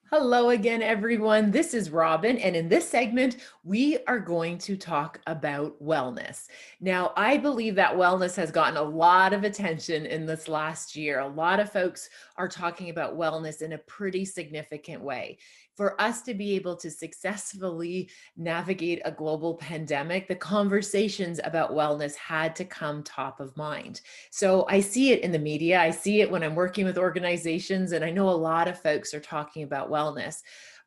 Hello again, everyone. This is Robin, and in this segment, we are going to talk about wellness. Now, I believe that wellness has gotten a lot of attention in this last year. A lot of folks are talking about wellness in a pretty significant way. For us to be able to successfully navigate a global pandemic, the conversations about wellness had to come top of mind. So I see it in the media, I see it when I'm working with organizations, and I know a lot of folks are talking about wellness.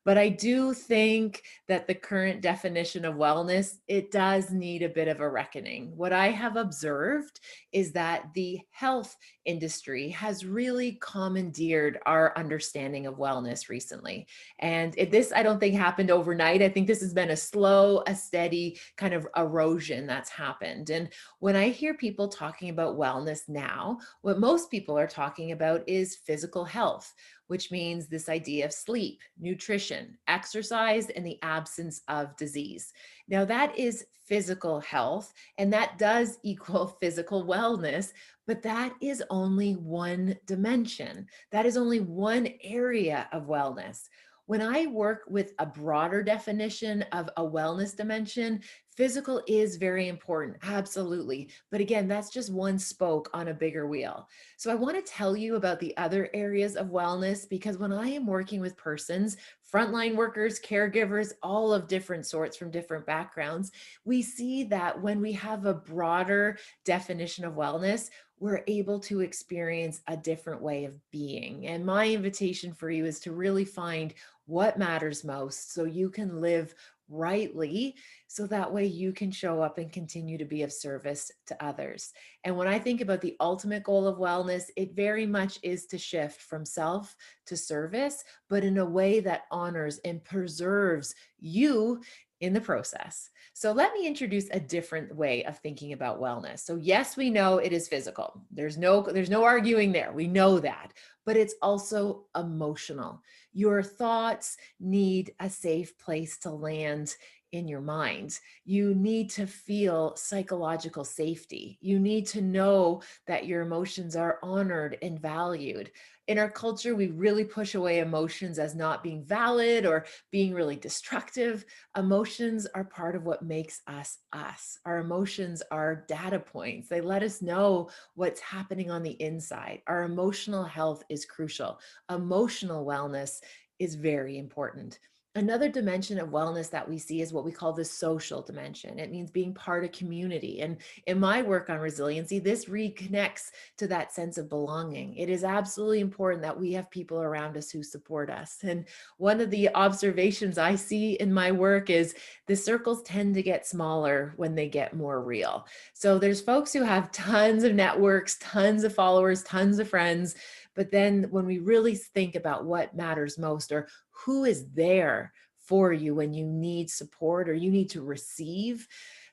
But I do think that the current definition of wellness, it does need a bit of a reckoning. What I have observed is that the health industry has really commandeered our understanding of wellness recently. And this, I don't think, happened overnight. I think this has been a slow, a steady kind of erosion that's happened. And when I hear people talking about wellness now, what most people are talking about is physical health, which means this idea of sleep, nutrition, exercise, and the absence of disease. Now, that is physical health, and that does equal physical wellness, but that is only one dimension. That is only one area of wellness. When I work with a broader definition of a wellness dimension, physical is very important, absolutely. But again, that's just one spoke on a bigger wheel. So I want to tell you about the other areas of wellness because when I am working with persons, frontline workers, caregivers, all of different sorts from different backgrounds, we see that when we have a broader definition of wellness, we're able to experience a different way of being. And my invitation for you is to really find what matters most so you can live rightly, so that way you can show up and continue to be of service to others. And when I think about the ultimate goal of wellness, it very much is to shift from self to service, but in a way that honors and preserves you in the process. So let me introduce a different way of thinking about wellness. So yes, we know it is physical. There's no arguing there. We know that. But it's also emotional. Your thoughts need a safe place to land in your mind. You need to feel psychological safety. You need to know that your emotions are honored and valued. In our culture, we really push away emotions as not being valid or being really destructive. Emotions are part of what makes us us. Our emotions are data points. They let us know what's happening on the inside. Our emotional health is crucial. Emotional wellness is very important. Another dimension of wellness that we see is what we call the social dimension. It means being part of community. And in my work on resiliency, this reconnects to that sense of belonging. It is absolutely important that we have people around us who support us. And one of the observations I see in my work is the circles tend to get smaller when they get more real. So there's folks who have tons of networks, tons of followers, tons of friends. But then when we really think about what matters most or who is there for you when you need support or you need to receive,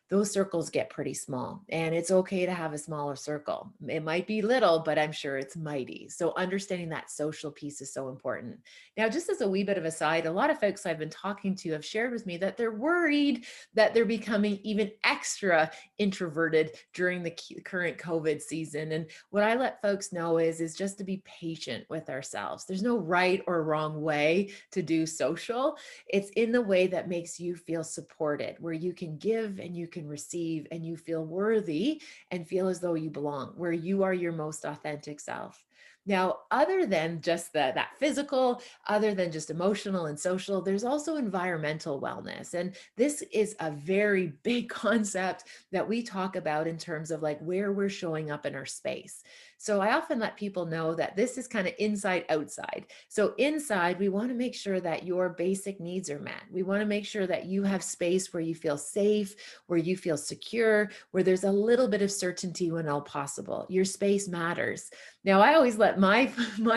those circles get pretty small. And it's okay to have a smaller circle. It might be little, but I'm sure it's mighty. So understanding that social piece is so important. Now, just as a wee bit of a side, a lot of folks I've been talking to have shared with me that they're worried that they're becoming even extra introverted during the current COVID season. And what I let folks know is just to be patient with ourselves. There's no right or wrong way to do social. It's in the way that makes you feel supported, where you can give and you can receive and you feel worthy and feel as though you belong, where you are your most authentic self. Now, other than just that physical, other than just emotional and social, there's also environmental wellness. And this is a very big concept that we talk about in terms of like where we're showing up in our space. So I often let people know that this is kind of inside outside. So inside, we want to make sure that your basic needs are met. We want to make sure that you have space where you feel safe, where you feel secure, where there's a little bit of certainty when all possible. Your space matters. Now, I always let my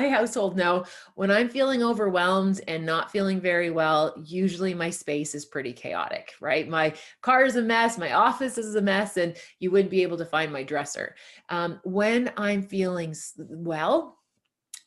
household know when I'm feeling overwhelmed and not feeling very well, usually my space is pretty chaotic, right? My car is a mess, my office is a mess, and you wouldn't be able to find my dresser. When I'm feeling well,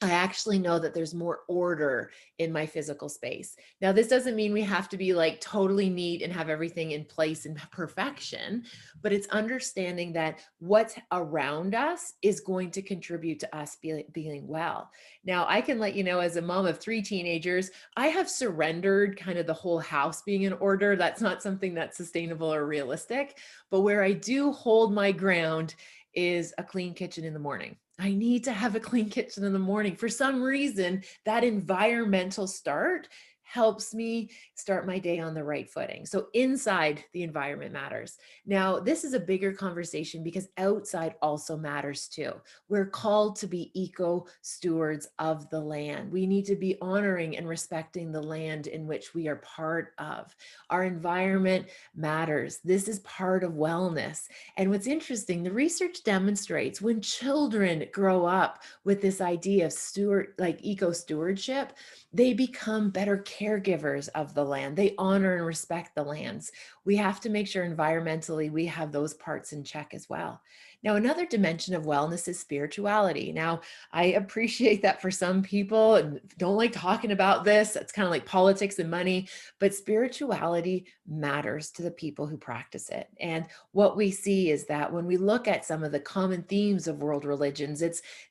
I actually know that there's more order in my physical space. Now, this doesn't mean we have to be like totally neat and have everything in place in perfection, but it's understanding that what's around us is going to contribute to us being well. Now, I can let you know, as a mom of 3 teenagers, I have surrendered kind of the whole house being in order. That's not something that's sustainable or realistic, but where I do hold my ground is a clean kitchen in the morning. I need to have a clean kitchen in the morning. For some reason, that environmental start helps me start my day on the right footing. So inside, the environment matters. Now, this is a bigger conversation because outside also matters too. We're called to be eco stewards of the land. We need to be honoring and respecting the land in which we are part of. Our environment matters. This is part of wellness. And what's interesting, the research demonstrates when children grow up with this idea of eco stewardship, they become better caregivers of the land. They honor and respect the lands. We have to make sure environmentally we have those parts in check as well. Now, another dimension of wellness is spirituality. Now, I appreciate that for some people and don't like talking about this. It's kind of like politics and money, but spirituality matters to the people who practice it. And what we see is that when we look at some of the common themes of world religions,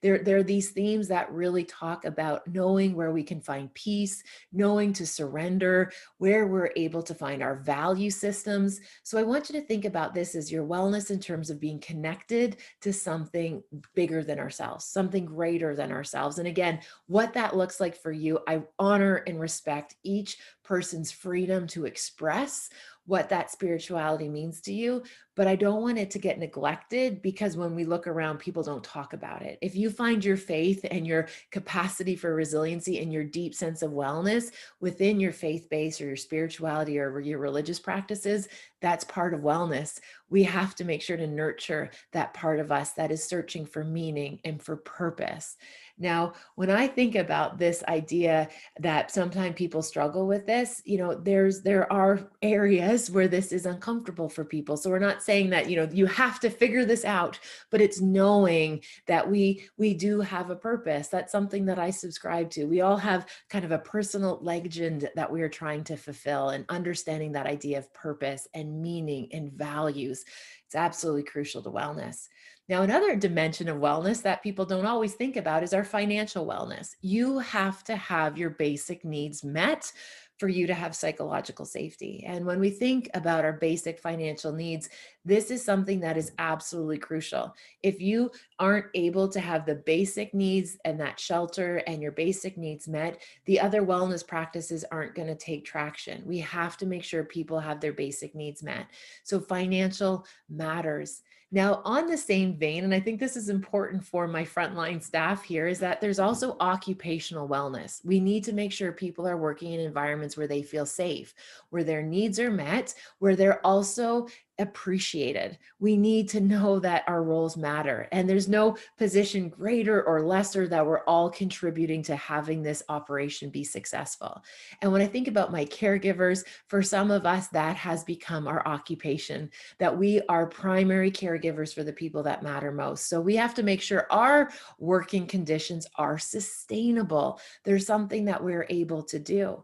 there are these themes that really talk about knowing where we can find peace, knowing to surrender, where we're able to find our value systems. So I want you to think about this as your wellness in terms of being connected to something bigger than ourselves, something greater than ourselves. And again, what that looks like for you, I honor and respect each person's freedom to express what that spirituality means to you, but I don't want it to get neglected because when we look around, people don't talk about it. If you find your faith and your capacity for resiliency and your deep sense of wellness within your faith base or your spirituality or your religious practices, that's part of wellness. We have to make sure to nurture that part of us that is searching for meaning and for purpose. Now, when I think about this idea that sometimes people struggle with this, there are areas where this is uncomfortable for people. So we're not saying that, you have to figure this out, but it's knowing that we do have a purpose. That's something that I subscribe to. We all have kind of a personal legend that we are trying to fulfill, and understanding that idea of purpose and meaning and values. It's absolutely crucial to wellness. Now, another dimension of wellness that people don't always think about is our financial wellness. You have to have your basic needs met for you to have psychological safety. And when we think about our basic financial needs, this is something that is absolutely crucial. If you aren't able to have the basic needs and that shelter and your basic needs met, the other wellness practices aren't going to take traction. We have to make sure people have their basic needs met. So financial matters. Now, on the same vein, and I think this is important for my frontline staff here, is that there's also occupational wellness. We need to make sure people are working in environments where they feel safe, where their needs are met, where they're also appreciated. We need to know that our roles matter, and there's no position greater or lesser, that we're all contributing to having this operation be successful. And when I think about my caregivers, for some of us, that has become our occupation, that we are primary caregivers for the people that matter most. So we have to make sure our working conditions are sustainable. There's something that we're able to do.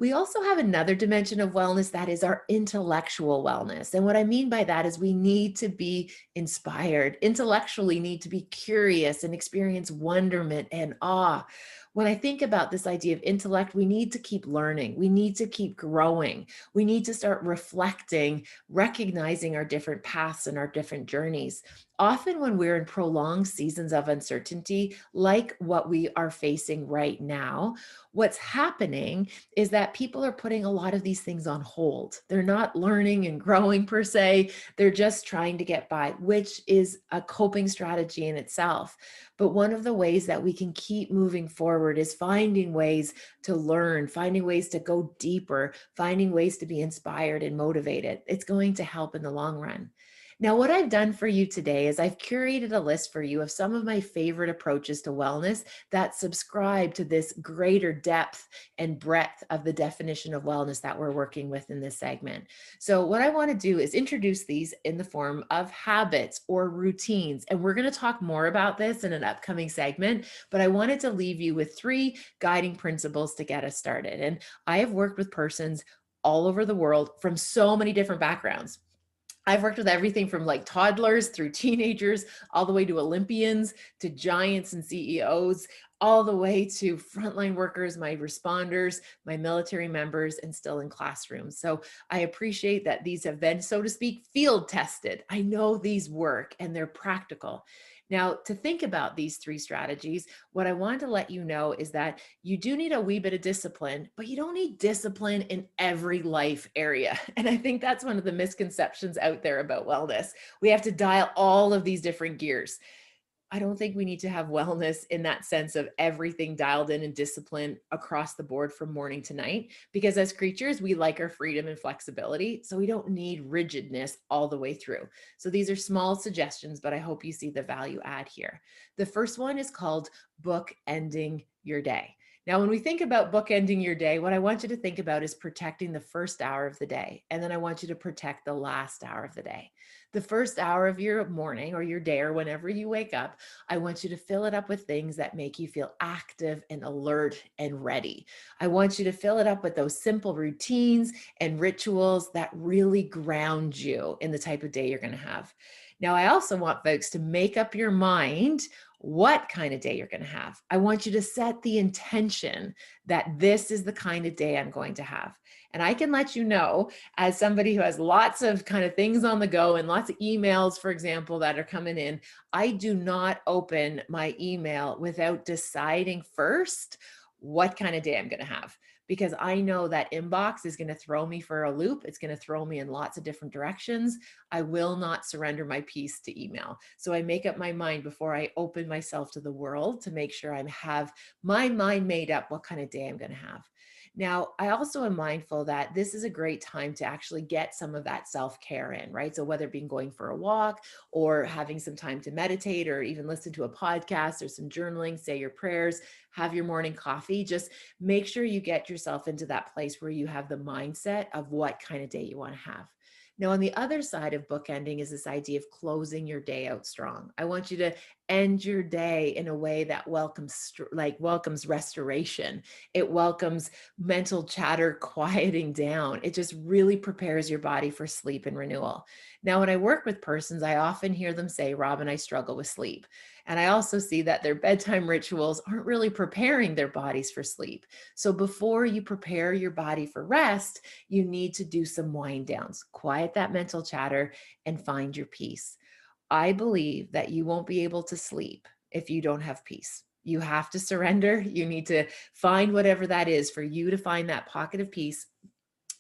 We also have another dimension of wellness that is our intellectual wellness. And what I mean by that is we need to be inspired, intellectually need to be curious and experience wonderment and awe. When I think about this idea of intellect, we need to keep learning. We need to keep growing. We need to start reflecting, recognizing our different paths and our different journeys. Often when we're in prolonged seasons of uncertainty, like what we are facing right now, what's happening is that people are putting a lot of these things on hold. They're not learning and growing per se. They're just trying to get by, which is a coping strategy in itself. But one of the ways that we can keep moving forward is finding ways to learn, finding ways to go deeper, finding ways to be inspired and motivated. It's going to help in the long run. Now, what I've done for you today is I've curated a list for you of some of my favorite approaches to wellness that subscribe to this greater depth and breadth of the definition of wellness that we're working with in this segment. So, what I want to do is introduce these in the form of habits or routines. And we're going to talk more about this in an upcoming segment, but I wanted to leave you with three guiding principles to get us started. And I have worked with persons all over the world from so many different backgrounds. I've worked with everything from like toddlers through teenagers, all the way to Olympians, to giants and CEOs, all the way to frontline workers, my responders, my military members, and still in classrooms. So I appreciate that these have been, so to speak, field tested. I know these work and they're practical. Now, to think about these three strategies, what I wanted to let you know is that you do need a wee bit of discipline, but you don't need discipline in every life area. And I think that's one of the misconceptions out there about wellness. We have to dial all of these different gears. I don't think we need to have wellness in that sense of everything dialed in and discipline across the board from morning to night, because as creatures, we like our freedom and flexibility. So we don't need rigidness all the way through. So these are small suggestions, but I hope you see the value add here. The first one is called bookending your day. Now, when we think about bookending your day, what I want you to think about is protecting the first hour of the day. And then I want you to protect the last hour of the day. The first hour of your morning or your day or whenever you wake up, I want you to fill it up with things that make you feel active and alert and ready. I want you to fill it up with those simple routines and rituals that really ground you in the type of day you're going to have. Now, I also want folks to make up your mind what kind of day you're going to have. I want you to set the intention that this is the kind of day I'm going to have. And I can let you know, as somebody who has lots of kind of things on the go and lots of emails, for example, that are coming in, I do not open my email without deciding first what kind of day I'm going to have, because I know that inbox is going to throw me for a loop. It's going to throw me in lots of different directions. I will not surrender my peace to email. So I make up my mind before I open myself to the world to make sure I have my mind made up what kind of day I'm going to have. Now, I also am mindful that this is a great time to actually get some of that self-care in, right? So whether it be going for a walk or having some time to meditate or even listen to a podcast or some journaling, say your prayers, have your morning coffee, just make sure you get yourself into that place where you have the mindset of what kind of day you want to have. Now, on the other side of bookending is this idea of closing your day out strong. I want you to end your day in a way that welcomes restoration. It welcomes mental chatter quieting down. It just really prepares your body for sleep and renewal. Now, when I work with persons, I often hear them say, Robyne, I struggle with sleep. And I also see that their bedtime rituals aren't really preparing their bodies for sleep. So before you prepare your body for rest, you need to do some wind downs, quiet that mental chatter, and find your peace. I believe that you won't be able to sleep if you don't have peace. You have to surrender. You need to find whatever that is for you to find that pocket of peace.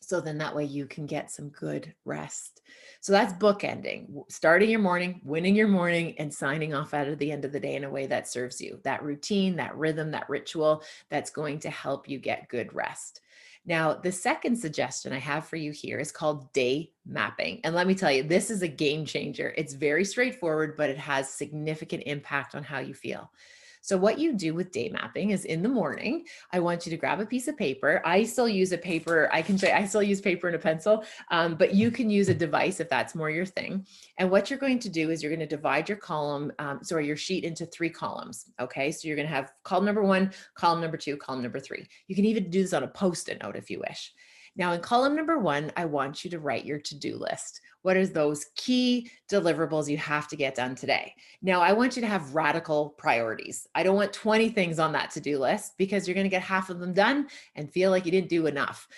So then that way you can get some good rest. So that's bookending, starting your morning, winning your morning, and signing off at the end of the day in a way that serves you. That routine, that rhythm, that ritual that's going to help you get good rest. Now, the second suggestion I have for you here is called day mapping. And let me tell you, this is a game changer. It's very straightforward, but it has significant impact on how you feel. So what you do with day mapping is in the morning, I want you to grab a piece of paper. I still use a paper. I still use paper and a pencil, but you can use a device if that's more your thing. And what you're going to do is you're going to divide your sheet into three columns. Okay. So you're going to have column number one, column number two, column number three. You can even do this on a Post-it note if you wish. Now in column number one, I want you to write your to-do list. What are those key deliverables you have to get done today? Now, I want you to have radical priorities. I don't want 20 things on that to-do list because you're going to get half of them done and feel like you didn't do enough.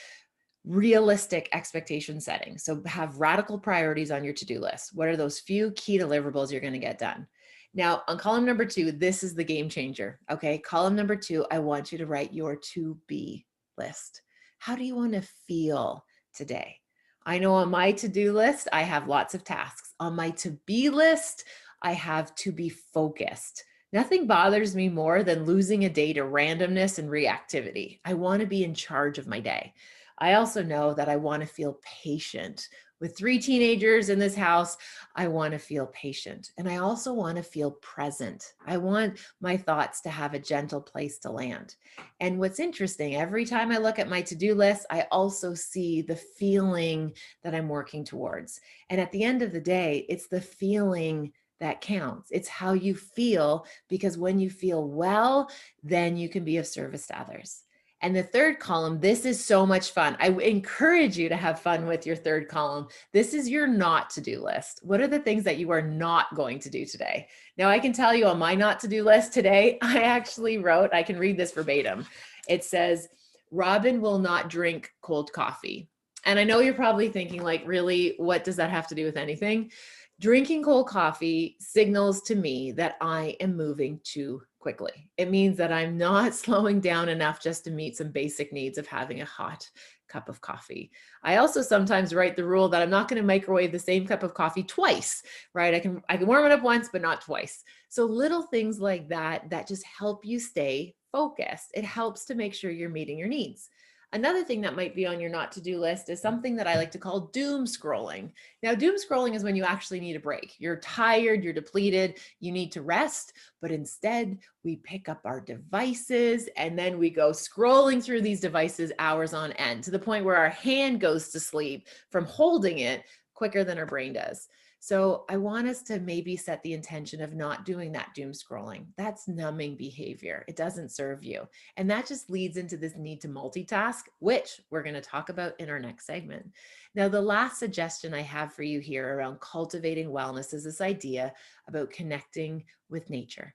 Realistic expectation setting. So have radical priorities on your to-do list. What are those few key deliverables you're going to get done? Now, on column number two, this is the game changer. Okay. Column number two, I want you to write your to-be list. How do you want to feel today? I know on my to-do list, I have lots of tasks. On my to-be list, I have to be focused. Nothing bothers me more than losing a day to randomness and reactivity. I want to be in charge of my day. I also know that I want to feel patient With 3 teenagers in this house, I want to feel patient, and I also want to feel present. I want my thoughts to have a gentle place to land. And what's interesting, every time I look at my to-do list, I also see the feeling that I'm working towards. And at the end of the day, it's the feeling that counts. It's how you feel, because when you feel well, then you can be of service to others. And the third column, this is so much fun. I encourage you to have fun with your third column. This is your not to-do list. What are the things that you are not going to do today? Now, I can tell you on my not to-do list today, I actually wrote, I can read this verbatim. It says, Robyne will not drink cold coffee. And I know you're probably thinking, like, really, what does that have to do with anything? Drinking cold coffee signals to me that I am moving too quickly. It means that I'm not slowing down enough just to meet some basic needs of having a hot cup of coffee. I also sometimes write the rule that I'm not going to microwave the same cup of coffee twice, right? I can warm it up once, but not twice. So little things like that just help you stay focused. It helps to make sure you're meeting your needs. Another thing that might be on your not to-do list is something that I like to call doom scrolling. Now, doom scrolling is when you actually need a break. You're tired, you're depleted, you need to rest, but instead we pick up our devices and then we go scrolling through these devices hours on end, to the point where our hand goes to sleep from holding it quicker than our brain does. So I want us to maybe set the intention of not doing that doom scrolling. That's numbing behavior. It doesn't serve you. And that just leads into this need to multitask, which we're going to talk about in our next segment. Now, the last suggestion I have for you here around cultivating wellness is this idea about connecting with nature.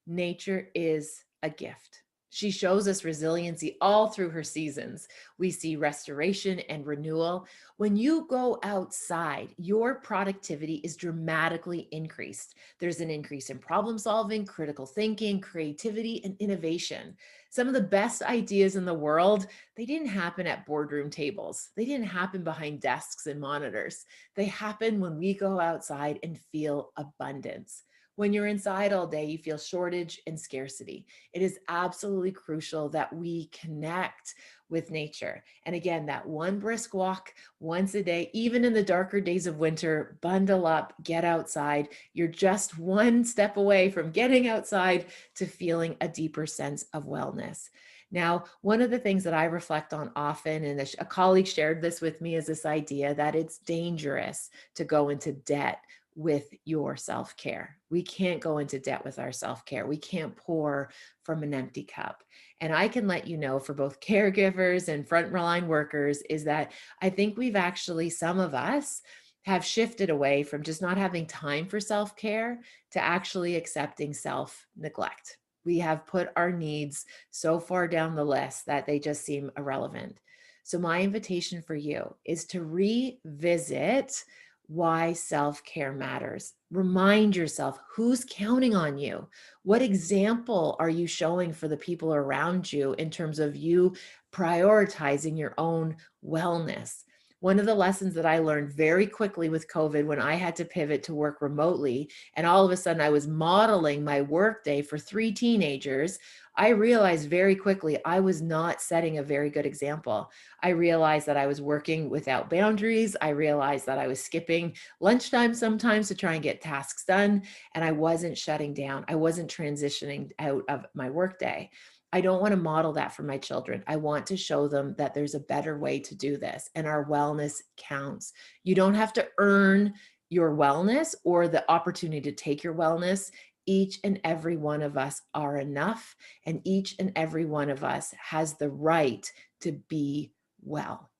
Nature is a gift. She shows us resiliency all through her seasons. We see restoration and renewal. When you go outside, your productivity is dramatically increased. There's an increase in problem solving, critical thinking, creativity, and innovation. Some of the best ideas in the world, they didn't happen at boardroom tables. They didn't happen behind desks and monitors. They happen when we go outside and feel abundance. When you're inside all day, you feel shortage and scarcity. It is absolutely crucial that we connect with nature. And again, that one brisk walk once a day, even in the darker days of winter, bundle up, get outside. You're just one step away from getting outside to feeling a deeper sense of wellness. Now, one of the things that I reflect on often, and a colleague shared this with me, is this idea that it's dangerous to go into debt with your self-care. We can't go into debt with our self-care. We can't pour from an empty cup. And I can let you know, for both caregivers and frontline workers, is that I think we've actually, some of us have shifted away from just not having time for self-care to actually accepting self-neglect. We have put our needs so far down the list that they just seem irrelevant. So my invitation for you is to revisit why self-care matters. Remind yourself, who's counting on you? What example are you showing for the people around you in terms of you prioritizing your own wellness? One of the lessons that I learned very quickly with COVID, when I had to pivot to work remotely, and all of a sudden I was modeling my workday for 3 teenagers, I realized very quickly I was not setting a very good example. I realized that I was working without boundaries. I realized that I was skipping lunchtime sometimes to try and get tasks done, and I wasn't shutting down. I wasn't transitioning out of my workday. I don't want to model that for my children. I want to show them that there's a better way to do this, and our wellness counts. You don't have to earn your wellness or the opportunity to take your wellness. Each and every one of us are enough, and each and every one of us has the right to be well.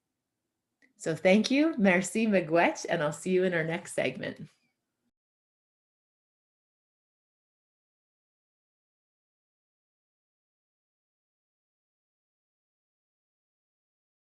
So thank you, merci miigwech, and I'll see you in our next segment.